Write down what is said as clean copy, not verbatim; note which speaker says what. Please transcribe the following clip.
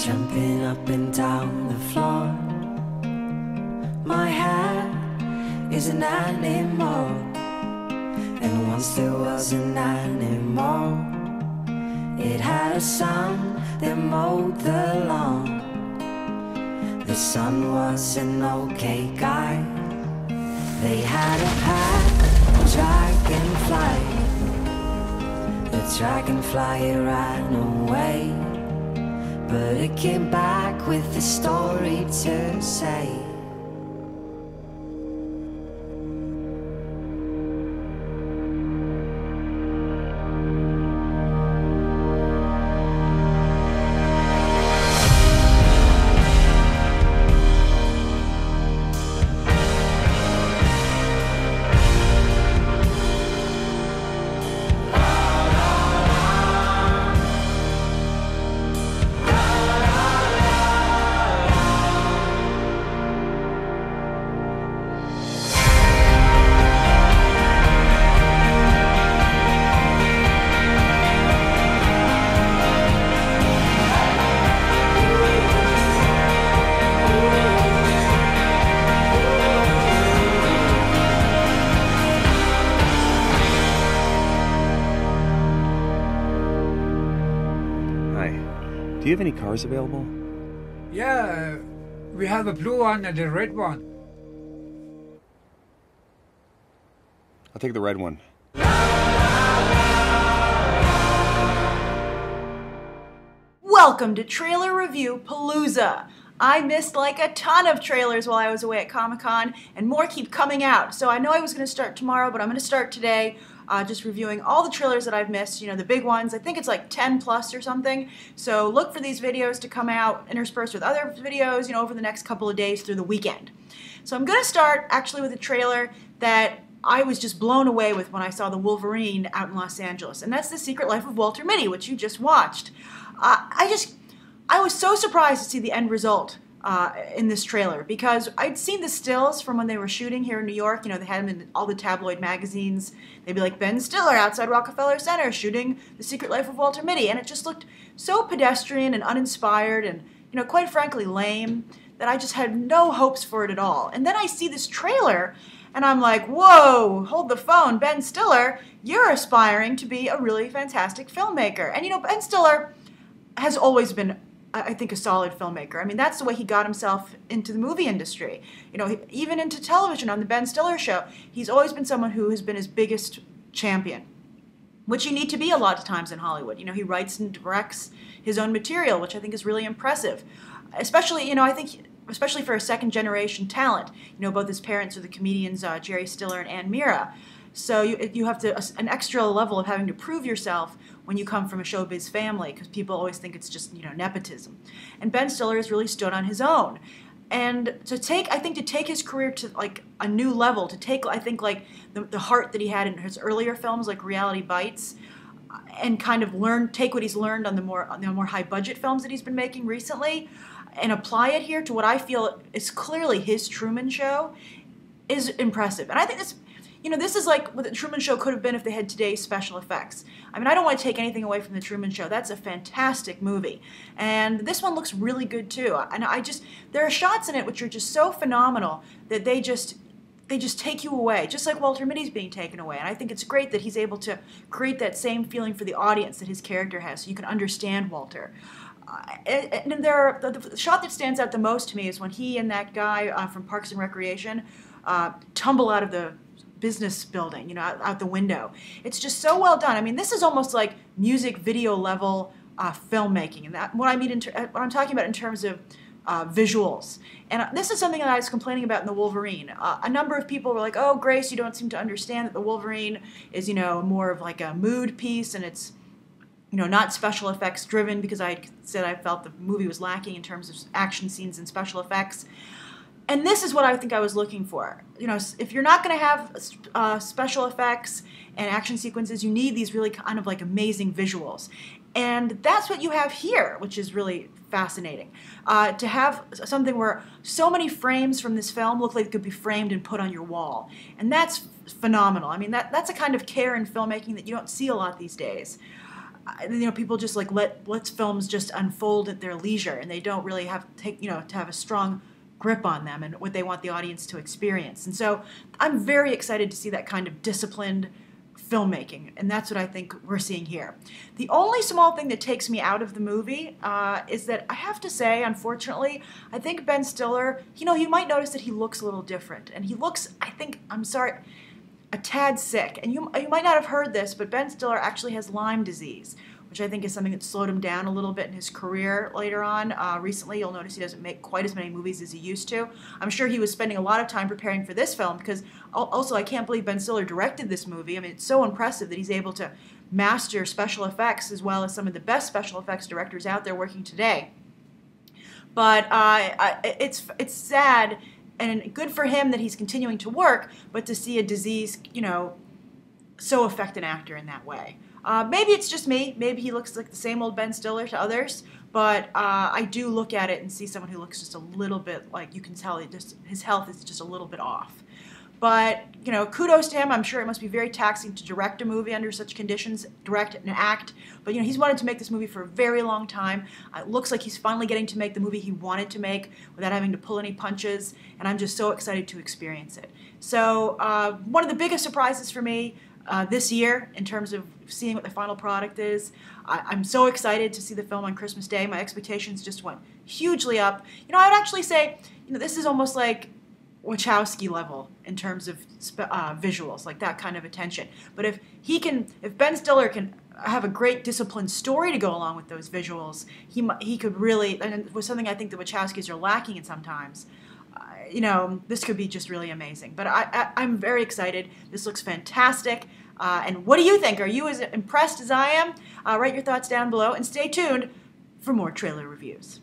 Speaker 1: jumping up and down the floor. My hair is an animal, and once there was an animal. It had a son that mowed the lawn. The son was an okay guy. They had a pet dragonfly. The dragonfly it ran away, but it came back with a story to say.
Speaker 2: Do you have any cars available?
Speaker 3: Yeah, we have a blue one and a red one.
Speaker 2: I'll take the red one.
Speaker 4: Welcome to Trailer Review Palooza. I missed like a ton of trailers while I was away at Comic-Con, and more keep coming out. So I know I was going to start tomorrow, but I'm going to start today. Just reviewing all the trailers that I've missed, you know, the big ones. I think it's like 10 plus or something. So look for these videos to come out interspersed with other videos, you know, over the next couple of days through the weekend. So I'm going to start actually with a trailer that I was just blown away with when I saw the Wolverine out in Los Angeles. And that's The Secret Life of Walter Mitty, which you just watched. I was so surprised to see the end result in this trailer, because I'd seen the stills from when they were shooting here in New York. You know, they had them in all the tabloid magazines. They'd be like, Ben Stiller outside Rockefeller Center shooting The Secret Life of Walter Mitty. And it just looked so pedestrian and uninspired and, you know, quite frankly lame, that I just had no hopes for it at all. And then I see this trailer and I'm like, whoa, hold the phone. Ben Stiller, you're aspiring to be a really fantastic filmmaker. And, you know, Ben Stiller has always been, I think, a solid filmmaker. I mean, that's the way he got himself into the movie industry. You know, even into television on the Ben Stiller Show. He's always been someone who has been his biggest champion, which you need to be a lot of times in Hollywood. You know, he writes and directs his own material, which I think is really impressive. Especially, you know, I think, especially for a second-generation talent. You know, both his parents are the comedians Jerry Stiller and Ann Mira. So you have to an extra level of having to prove yourself when you come from a showbiz family, because people always think it's just, you know, nepotism. And Ben Stiller has really stood on his own. And to take his career to like a new level, to take, I think, like the heart that he had in his earlier films like Reality Bites, and kind of take what he's learned on the more high budget films that he's been making recently, and apply it here to what I feel is clearly his Truman Show, is impressive. And I think this, you know, this is like what the Truman Show could have been if they had today's special effects. I mean, I don't want to take anything away from the Truman Show. That's a fantastic movie. And this one looks really good too. And there are shots in it which are just so phenomenal that they just take you away, just like Walter Mitty's being taken away. And I think it's great that he's able to create that same feeling for the audience that his character has, so you can understand Walter. And the shot that stands out the most to me is when he and that guy from Parks and Recreation tumble out of the business building, you know, out the window. It's just so well done. I mean, this is almost like music video level filmmaking, and that what I'm talking about in terms of visuals. And this is something that I was complaining about in The Wolverine. A number of people were like, "Oh, Grace, you don't seem to understand that The Wolverine is, you know, more of like a mood piece, and it's, you know, not special effects driven," because I said I felt the movie was lacking in terms of action scenes and special effects. And this is what I think I was looking for. You know, if you're not going to have special effects and action sequences, you need these really kind of like amazing visuals. And that's what you have here, which is really fascinating. To have something where so many frames from this film look like they could be framed and put on your wall. And that's phenomenal. I mean, that's a kind of care in filmmaking that you don't see a lot these days. people just like let films just unfold at their leisure, and they don't really have to have a strong grip on them and what they want the audience to experience. And so I'm very excited to see that kind of disciplined filmmaking, and that's what I think we're seeing here. The only small thing that takes me out of the movie is that I have to say, unfortunately, I think Ben Stiller, you might notice that he looks a little different, and he looks, I'm sorry, a tad sick. And you might not have heard this, but Ben Stiller actually has Lyme disease, which I think is something that slowed him down a little bit in his career later on. Recently, you'll notice he doesn't make quite as many movies as he used to. I'm sure he was spending a lot of time preparing for this film, because also I can't believe Ben Stiller directed this movie. I mean, it's so impressive that he's able to master special effects as well as some of the best special effects directors out there working today. But it's sad and good for him that he's continuing to work, but to see a disease, so affect an actor in that way. Maybe it's just me. Maybe he looks like the same old Ben Stiller to others, but I do look at it and see someone who looks just a little bit like, you can tell his health is just a little bit off. But, kudos to him. I'm sure it must be very taxing to direct a movie under such conditions, direct and act. But, he's wanted to make this movie for a very long time. It looks like he's finally getting to make the movie he wanted to make without having to pull any punches, and I'm just so excited to experience it. So, one of the biggest surprises for me this year in terms of seeing what the final product is. I'm so excited to see the film on Christmas Day. My expectations just went hugely up. I would actually say, this is almost like Wachowski level in terms of visuals, like that kind of attention. But if Ben Stiller can have a great disciplined story to go along with those visuals, he could really, and it was something I think the Wachowskis are lacking in sometimes. This could be just really amazing. But I'm very excited. This looks fantastic. And what do you think? Are you as impressed as I am? Write your thoughts down below and stay tuned for more trailer reviews.